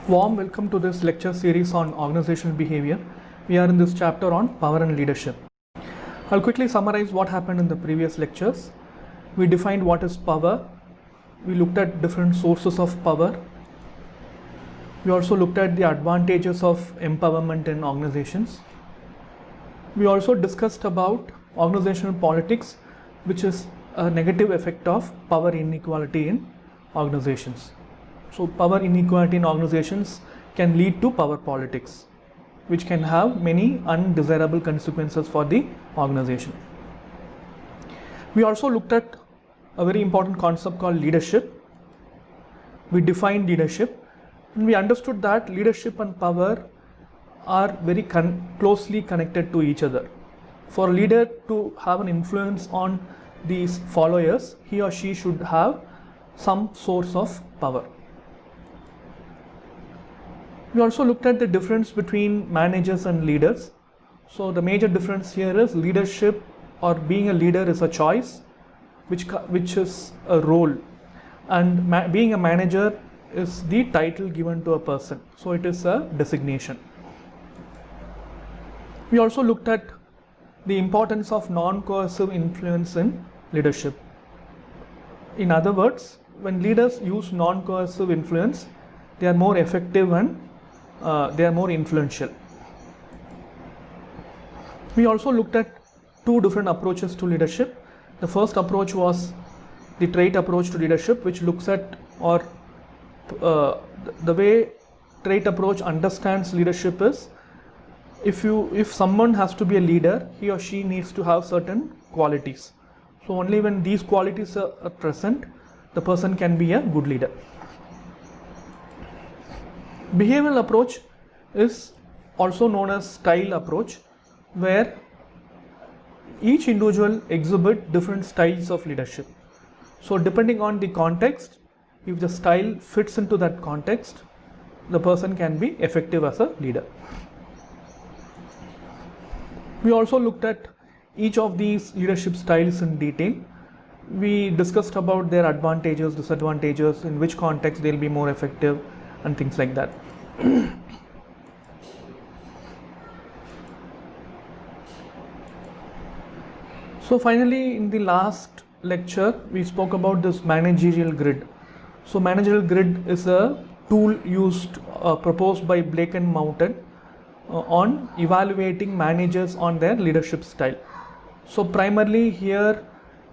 Warm welcome to this lecture series on organizational behavior. We are in this chapter on power and leadership. I'll quickly summarize what happened in the previous lectures. We defined what is power. We looked at different sources of power. We also looked at the advantages of empowerment in organizations. We also discussed about organizational politics, which is a negative effect of power inequality in organizations. So power inequality in organizations can lead to power politics, which can have many undesirable consequences for the organization. We also looked at a very important concept called leadership. We defined leadership and we understood that leadership and power are very closely connected to each other. For a leader to have an influence on these followers, he or she should have some source of power. We also looked at the difference between managers and leaders. So the major difference here is leadership or being a leader is a choice, which is a role, and being a manager is the title given to a person. So it is a designation. We also looked at the importance of non-coercive influence in leadership. In other words, when leaders use non-coercive influence, they are more effective and they are more influential. We also looked at two different approaches to leadership. The first approach was the trait approach to leadership, which looks at the way trait approach understands leadership is if someone has to be a leader, he or she needs to have certain qualities. So only when these qualities are present, the person can be a good leader. Behavioral approach is also known as style approach, where each individual exhibit different styles of leadership. So depending on the context, if the style fits into that context, the person can be effective as a leader. We also looked at each of these leadership styles in detail. We discussed about their advantages, disadvantages, in which context they'll be more effective, and things like that. So finally, in the last lecture, we spoke about this managerial grid. So managerial grid is a tool proposed by Blake and Mountain on evaluating managers on their leadership style. So primarily here,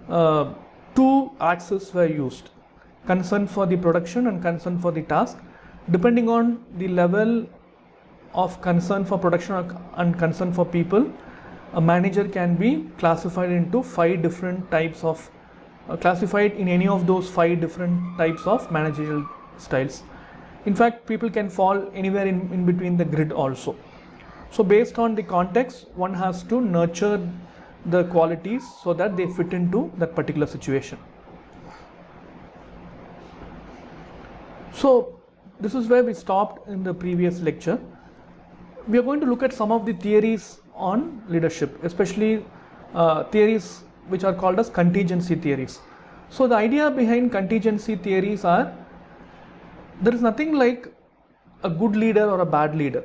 two axes were used: concern for the production and concern for the task. Depending on the level of concern for production and concern for people, a manager can be classified into classified in any of those 5 different types of managerial styles. In fact, people can fall anywhere in between the grid also. So based on the context, one has to nurture the qualities so that they fit into that particular situation. So this is where we stopped in the previous lecture. We are going to look at some of the theories on leadership, especially theories which are called as contingency theories. So the idea behind contingency theories are, there is nothing like a good leader or a bad leader.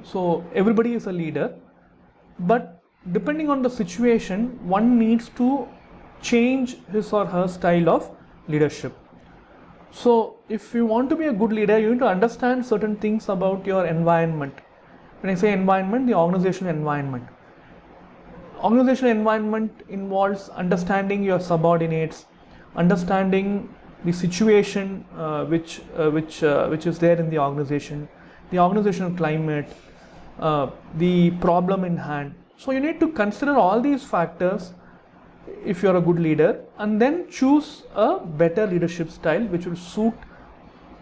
So everybody is a leader, but depending on the situation, one needs to change his or her style of leadership. So if you want to be a good leader, you need to understand certain things about your environment. When I say environment, the organizational environment. Organizational environment involves understanding your subordinates, understanding the situation which is there in the organizational climate, the problem in hand. So you need to consider all these factors if you are a good leader, and then choose a better leadership style which will suit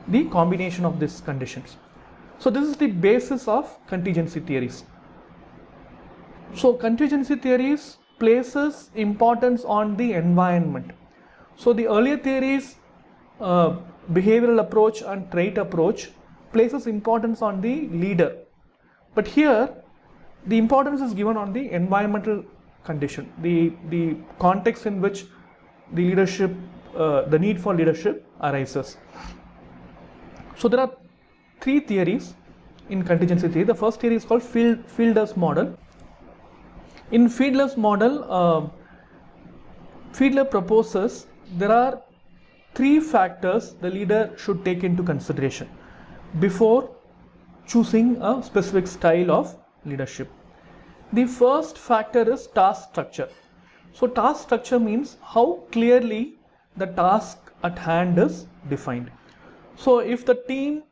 the combination of these conditions. So this is the basis of contingency theories. So contingency theories places importance on the environment. So the earlier theories, behavioral approach and trait approach, places importance on the leader. But here, the importance is given on the environmental condition, the context in which the leadership, the need for leadership arises. So there are three theories in contingency theory. The first theory is called Fiedler's model. In Fiedler's model, Fiedler proposes there are three factors the leader should take into consideration before choosing a specific style of leadership. The first factor is task structure. So task structure means how clearly the task at hand is defined. So if the team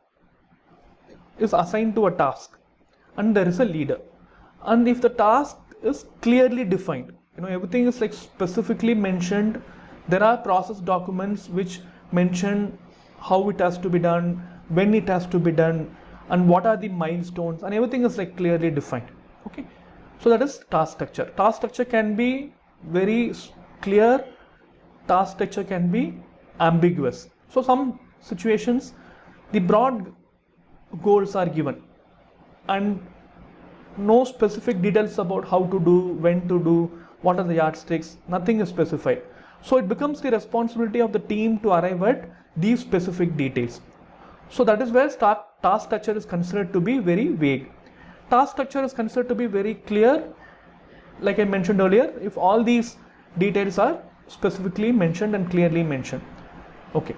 is assigned to a task and there is a leader, and if the task is clearly defined, everything is like specifically mentioned, there are process documents which mention how it has to be done, when it has to be done, and what are the milestones, and everything is like clearly defined. Okay, so that is task structure. Task structure can be very clear, task structure can be ambiguous. So some situations the broad goals are given and no specific details about how to do, when to do, what are the yardsticks, nothing is specified. So it becomes the responsibility of the team to arrive at these specific details. So that is where task structure is considered to be very vague. Task structure is considered to be very clear, like I mentioned earlier, if all these details are specifically mentioned and clearly mentioned. Okay.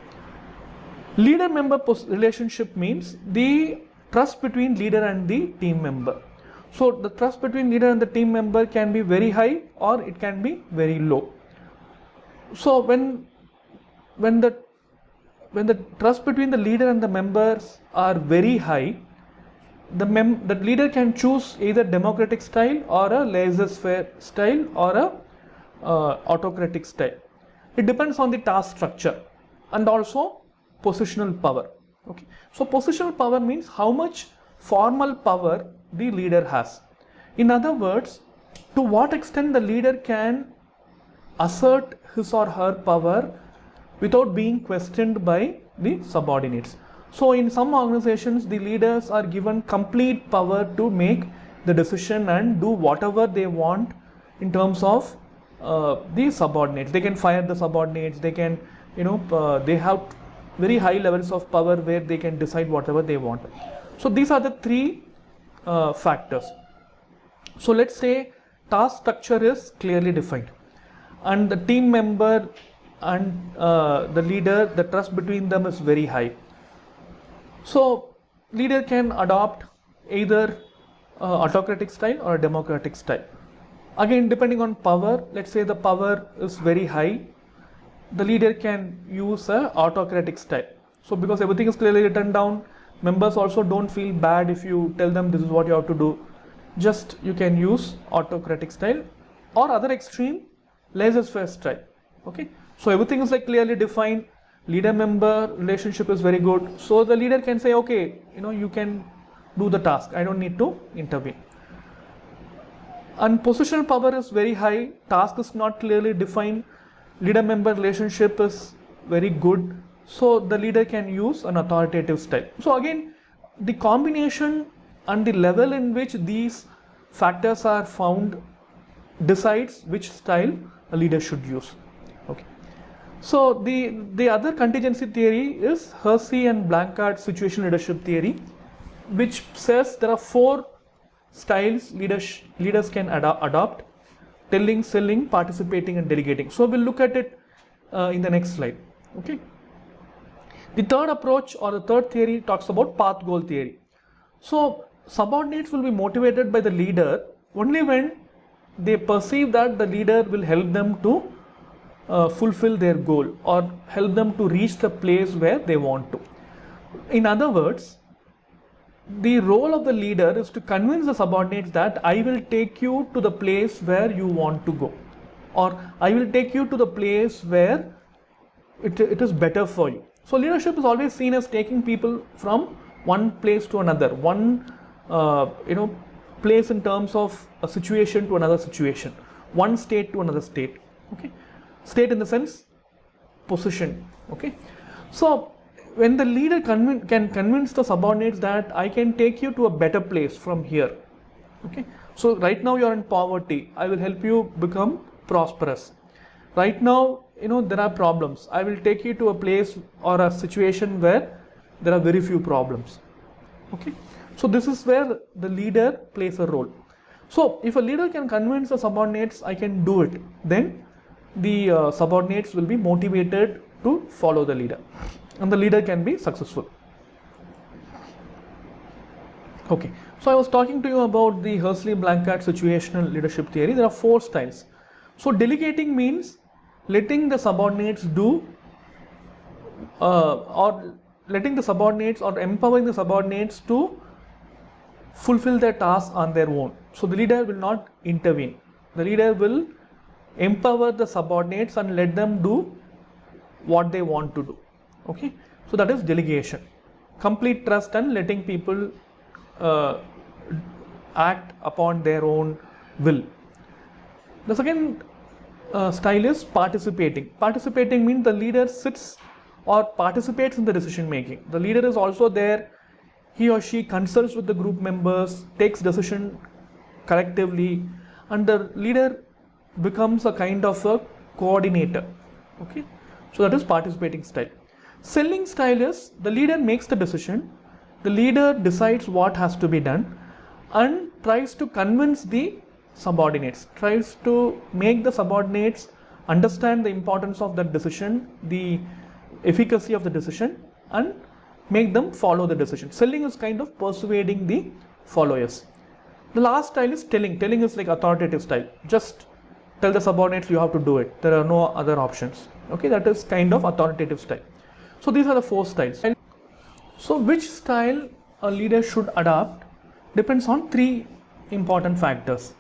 Leader-member relationship means the trust between leader and the team member. So the trust between leader and the team member can be very high or it can be very low. So when the trust between the leader and the members are very high, the leader can choose either democratic style or a laissez-faire style or a autocratic style. It depends on the task structure and also positional power. Okay, so positional power means how much formal power the leader has. In other words, to what extent the leader can assert his or her power without being questioned by the subordinates. So in some organizations, the leaders are given complete power to make the decision and do whatever they want in terms of the subordinates. They can fire the subordinates, they can, they have very high levels of power where they can decide whatever they want. So these are the three factors. So let's say task structure is clearly defined and the team member and the leader, the trust between them is very high. So leader can adopt either autocratic style or a democratic style. Again, depending on power, let's say the power is very high, the leader can use a autocratic style. So because everything is clearly written down, members also don't feel bad if you tell them this is what you have to do. Just you can use autocratic style, or other extreme, laissez-faire style. Okay, so everything is like clearly defined, leader-member relationship is very good. So the leader can say, okay, you can do the task, I don't need to intervene. And positional power is very high, task is not clearly defined, leader-member relationship is very good. So the leader can use an authoritative style. So again, the combination and the level in which these factors are found decides which style a leader should use. Okay. So the other contingency theory is Hersey and Blanchard situation leadership theory, which says there are 4 styles leaders can adopt: telling, selling, participating, and delegating. So we'll look at it in the next slide. Okay. The third approach or the third theory talks about path goal theory. So subordinates will be motivated by the leader only when they perceive that the leader will help them to fulfill their goal or help them to reach the place where they want to. In other words, the role of the leader is to convince the subordinates that I will take you to the place where you want to go, or I will take you to the place where it is better for you. So leadership is always seen as taking people from one place to another, one place in terms of a situation to another situation, one state to another state. Okay, state in the sense position. Okay, so when the leader can convince the subordinates that I can take you to a better place from here. Okay, so right now you are in poverty, I will help you become prosperous. Right now, there are problems, I will take you to a place or a situation where there are very few problems. Okay, so this is where the leader plays a role. So if a leader can convince the subordinates, I can do it, then the subordinates will be motivated to follow the leader, and the leader can be successful. Okay, so I was talking to you about the Huxley-Blanchard situational leadership theory. There are 4 styles. So delegating means letting the subordinates do or letting the subordinates or empowering the subordinates to fulfill their tasks on their own. So the leader will not intervene. The leader will empower the subordinates and let them do what they want to do. Okay, so that is delegation. Complete trust and letting people act upon their own will. The second style is participating. Participating means the leader sits or participates in the decision making. The leader is also there. He or she consults with the group members, takes decision collectively, and the leader becomes a kind of a coordinator. Okay, so that is participating style. Selling style is the leader makes the decision, the leader decides what has to be done and tries to convince the subordinates, tries to make the subordinates understand the importance of that decision, the efficacy of the decision, and make them follow the decision. Selling is kind of persuading the followers. The last style is telling. Telling is like authoritative style. Just tell the subordinates you have to do it. There are no other options. Okay, that is kind of authoritative style. So these are the 4 styles. So which style a leader should adopt depends on 3 important factors.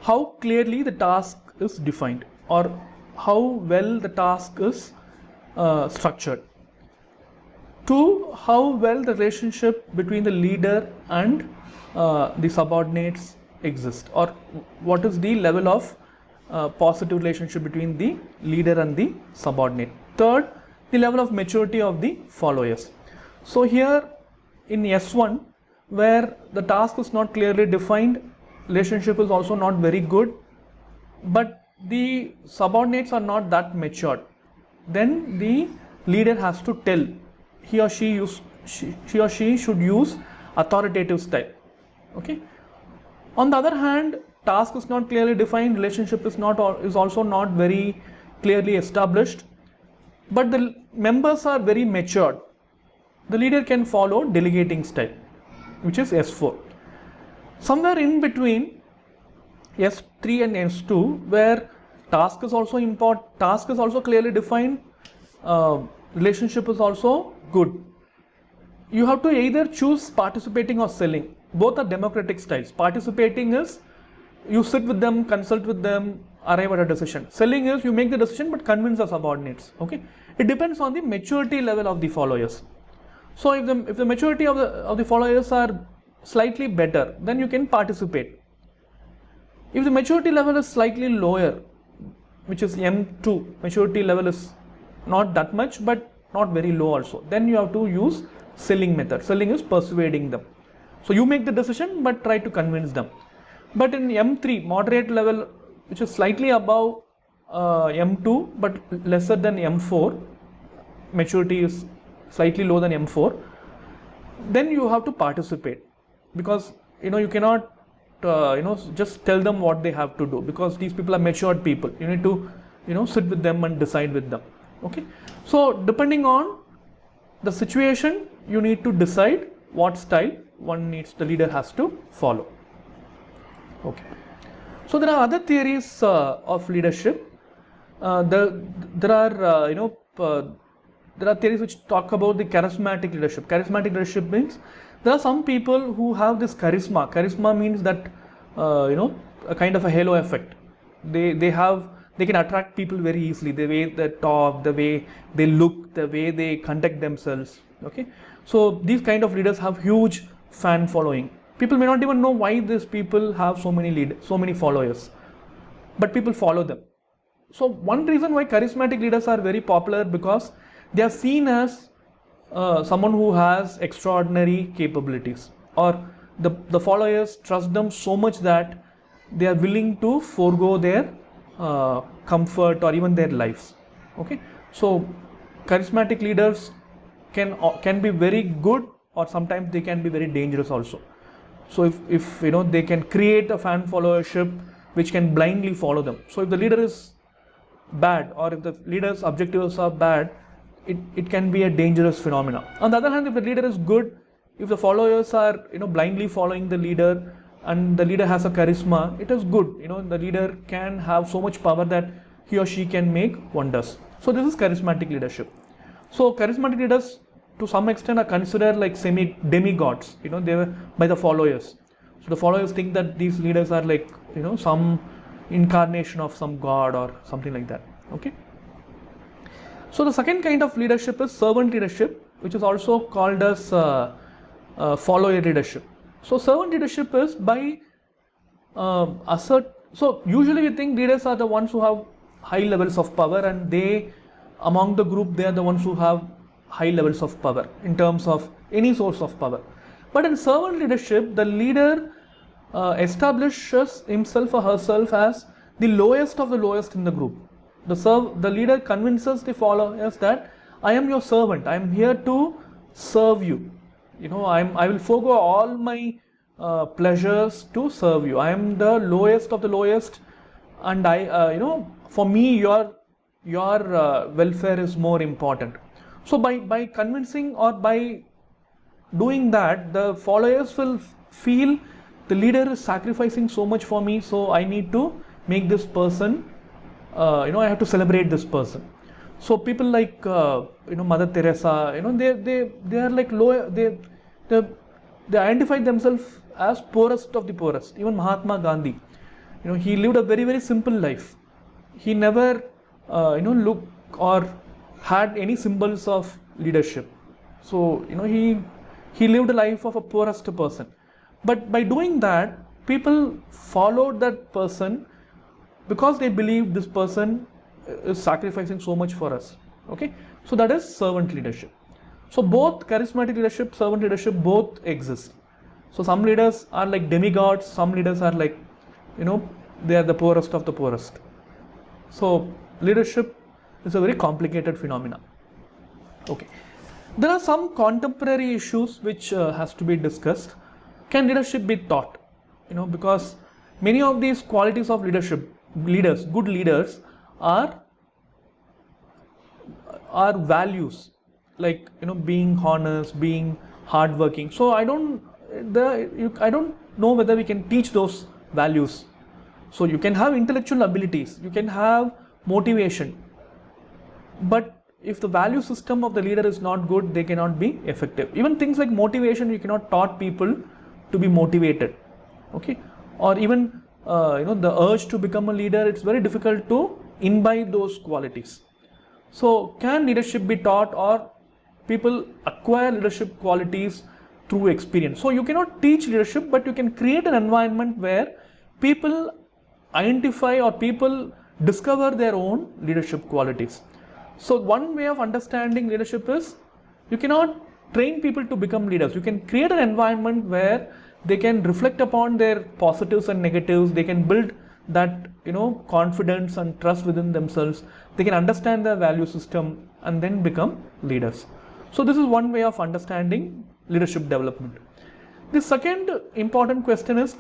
How clearly the task is defined, or how well the task is structured. 2, how well the relationship between the leader and the subordinates exist, or what is the level of positive relationship between the leader and the subordinate. 3rd, the level of maturity of the followers. So here in S1, where the task is not clearly defined, relationship is also not very good, but the subordinates are not that matured, then the leader has to tell. He or she should use authoritative style. Okay. On the other hand, task is not clearly defined, relationship is also not very clearly established, but the members are very matured. The leader can follow delegating style, which is S4. Somewhere in between S3 and S2, where task is also important, task is also clearly defined, relationship is also good. You have to either choose participating or selling. Both are democratic styles. Participating is you sit with them, consult with them, arrive at a decision. Selling is you make the decision but convince the subordinates. Okay, it depends on the maturity level of the followers. So if the maturity of the followers are slightly better, then you can participate. If the maturity level is slightly lower, which is M2, maturity level is not that much but not very low also, then you have to use selling method. Selling is persuading them. So you make the decision but try to convince them. But in M3, moderate level, which is slightly above M2 but lesser than M4, maturity is slightly lower than M4, then you have to participate, because you cannot just tell them what they have to do, because these people are matured people. You need to sit with them and decide with them. Okay, so depending on the situation, you need to decide what style the leader has to follow. Okay, so there are other theories of leadership. There are theories which talk about the charismatic leadership. Charismatic leadership means there are some people who have this charisma. Charisma means that a kind of a halo effect. They can attract people very easily. The way they talk, the way they look, the way they conduct themselves. Okay, so these kind of leaders have huge fan following. People may not even know why these people have so many followers, but people follow them. So one reason why charismatic leaders are very popular, because they are seen as someone who has extraordinary capabilities, or the followers trust them so much that they are willing to forego their comfort or even their lives. Okay, so charismatic leaders can be very good or sometimes they can be very dangerous also. So if they can create a fan followership which can blindly follow them. So if the leader is bad, or if the leader's objectives are bad, it can be a dangerous phenomenon. On the other hand, if the leader is good, if the followers are blindly following the leader and the leader has a charisma, it is good. The leader can have so much power that he or she can make wonders. So this is charismatic leadership. So charismatic leaders to some extent are considered like demigods, they were by the followers. So the followers think that these leaders are like some incarnation of some god or something like that. Okay. So the second kind of leadership is servant leadership, which is also called as follower leadership. So servant leadership is by so usually we think leaders are the ones who have high levels of power, and among the group they are the ones who have high levels of power in terms of any source of power. But in servant leadership, the leader establishes himself or herself as the lowest of the lowest in the group. The leader convinces the followers that I am your servant, I am here to serve you. I will forego all my pleasures to serve you. I am the lowest of the lowest, and for me your welfare is more important. So by convincing or by doing that, the followers will feel the leader is sacrificing so much for me, so I need to make this person, I have to celebrate this person. So people like Mother Teresa, they are like low, they identify themselves as poorest of the poorest. Even Mahatma Gandhi, he lived a very, very simple life. He never looked or had any symbols of leadership. So he lived a life of a poorest person. But by doing that, people followed that person because they believe this person is sacrificing so much for us. Okay, so that is servant leadership. So both charismatic leadership, servant leadership, both exist. So some leaders are like demigods, some leaders are like they are the poorest of the poorest. So leadership is a very complicated phenomenon. Okay, there are some contemporary issues which has to be discussed. Can leadership be taught? Because many of these qualities of good leaders are values, like being honest, being hardworking. So I don't know whether we can teach those values. So you can have intellectual abilities, you can have motivation, but if the value system of the leader is not good, they cannot be effective. Even things like motivation, you cannot taught people to be motivated. Okay, or even the urge to become a leader, it's very difficult to imbibe those qualities. So can leadership be taught, or people acquire leadership qualities through experience? So you cannot teach leadership, but you can create an environment where people identify or people discover their own leadership qualities. So one way of understanding leadership is you cannot train people to become leaders. You can create an environment where they can reflect upon their positives and negatives. They can build that confidence and trust within themselves. They can understand their value system and then become leaders. So this is one way of understanding leadership development. The second important question is,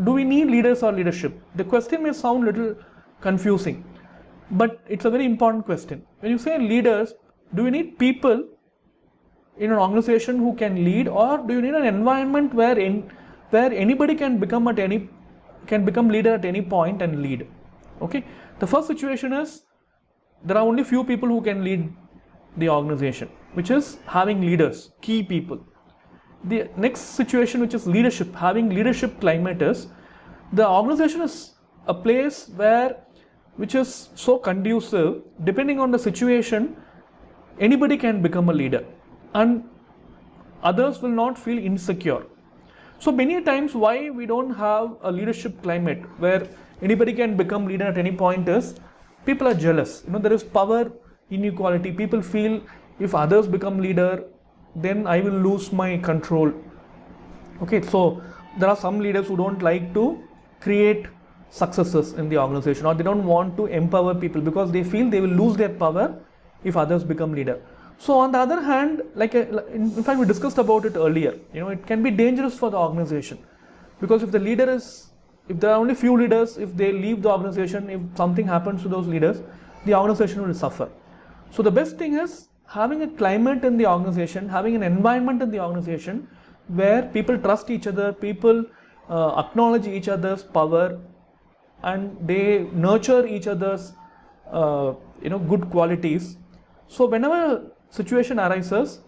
do we need leaders or leadership? The question may sound a little confusing, but it's a very important question. When you say leaders, do you need people in an organization who can lead, or do you need an environment where anybody can become leader at any point and lead? Okay, the first situation is there are only few people who can lead the organization, which is having leaders, key people. The next situation, which is leadership, having leadership climate, is the organization is a place which is so conducive. Depending on the situation, anybody can become a leader and others will not feel insecure. So many times why we don't have a leadership climate where anybody can become leader at any point is people are jealous. There is power inequality. People feel if others become leader, then I will lose my control. Okay, so there are some leaders who don't like to create successes in the organization, or they don't want to empower people because they feel they will lose their power if others become leader. So on the other hand, in fact we discussed about it earlier, it can be dangerous for the organization, because if there are only few leaders, if they leave the organization, if something happens to those leaders, the organization will suffer. So the best thing is having a climate in the organization, having an environment in the organization where people trust each other, people acknowledge each other's power, and they nurture each other's good qualities. So whenever situation arises,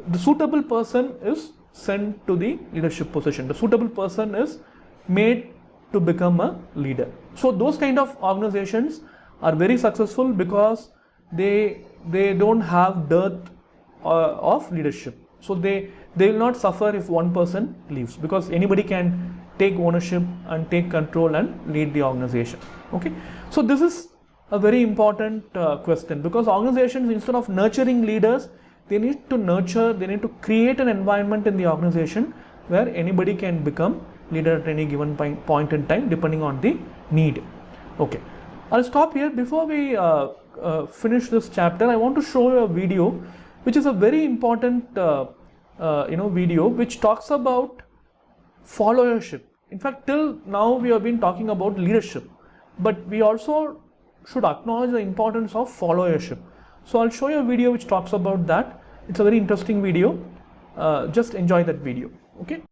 the suitable person is sent to the leadership position. The suitable person is made to become a leader. So those kind of organizations are very successful because they don't have dearth of leadership. So they will not suffer if one person leaves, because anybody can take ownership and take control and lead the organization. Okay, so this is a very important question, because organizations, instead of nurturing leaders, they need to create an environment in the organization where anybody can become leader at any given point in time, depending on the need. Okay, I'll stop here. Before we finish this chapter, I want to show you a video which is a very important video which talks about followership. In fact, till now we have been talking about leadership, but we also should acknowledge the importance of followership. So I'll show you a video which talks about that. It's a very interesting video. Just enjoy that video. Okay.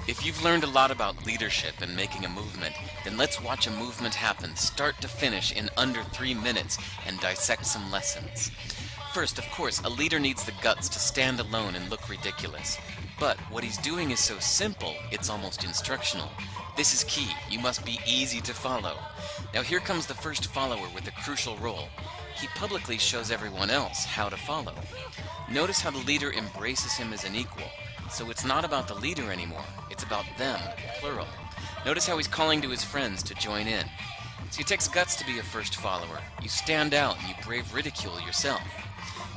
If you've learned a lot about leadership and making a movement, then let's watch a movement happen start to finish in under 3 minutes and dissect some lessons. First, of course, a leader needs the guts to stand alone and look ridiculous. But what he's doing is so simple, it's almost instructional. This is key. You must be easy to follow. Now here comes the first follower with a crucial role. He publicly shows everyone else how to follow. Notice how the leader embraces him as an equal. So it's not about the leader anymore, it's about them, plural. Notice how he's calling to his friends to join in. So it takes guts to be a first follower. You stand out and you brave ridicule yourself.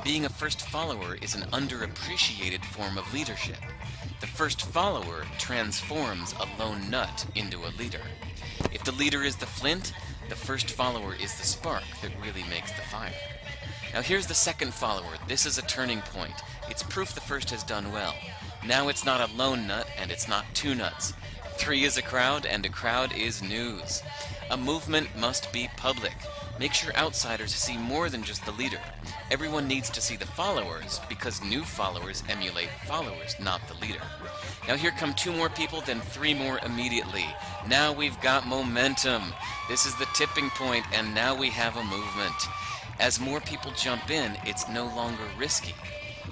Being a first follower is an underappreciated form of leadership. The first follower transforms a lone nut into a leader. If the leader is the flint, the first follower is the spark that really makes the fire. Now here's the second follower. This is a turning point. It's proof the first has done well. Now it's not a lone nut and it's not two nuts. 3 is a crowd and a crowd is news. A movement must be public. Make sure outsiders see more than just the leader. Everyone needs to see the followers because new followers emulate followers, not the leader. Now here come 2 more people, then 3 more immediately. Now we've got momentum. This is the tipping point and now we have a movement. As more people jump in, it's no longer risky.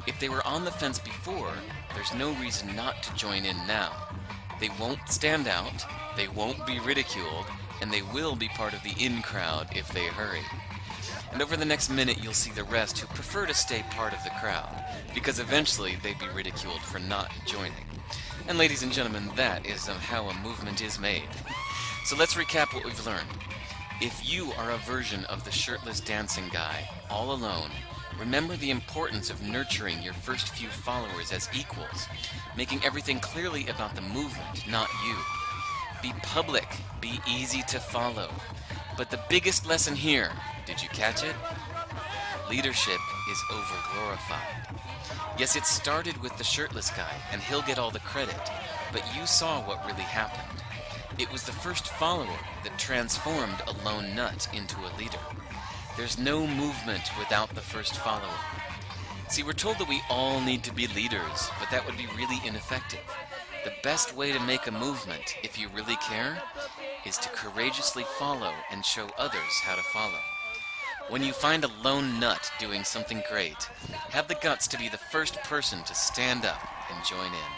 If they were on the fence before, there's no reason not to join in now. They won't stand out, they won't be ridiculed, and they will be part of the in crowd if they hurry. And over the next minute you'll see the rest who prefer to stay part of the crowd, because eventually they'd be ridiculed for not joining. And ladies and gentlemen, that is how a movement is made. So let's recap what we've learned. If you are a version of the shirtless dancing guy, all alone, remember the importance of nurturing your first few followers as equals, making everything clearly about the movement, not you. Be public, be easy to follow. But the biggest lesson here, did you catch it? Leadership is overglorified. Yes, it started with the shirtless guy, and he'll get all the credit, but you saw what really happened. It was the first follower that transformed a lone nut into a leader. There's no movement without the first follower. See, we're told that we all need to be leaders, but that would be really ineffective. The best way to make a movement, if you really care, is to courageously follow and show others how to follow. When you find a lone nut doing something great, have the guts to be the first person to stand up and join in.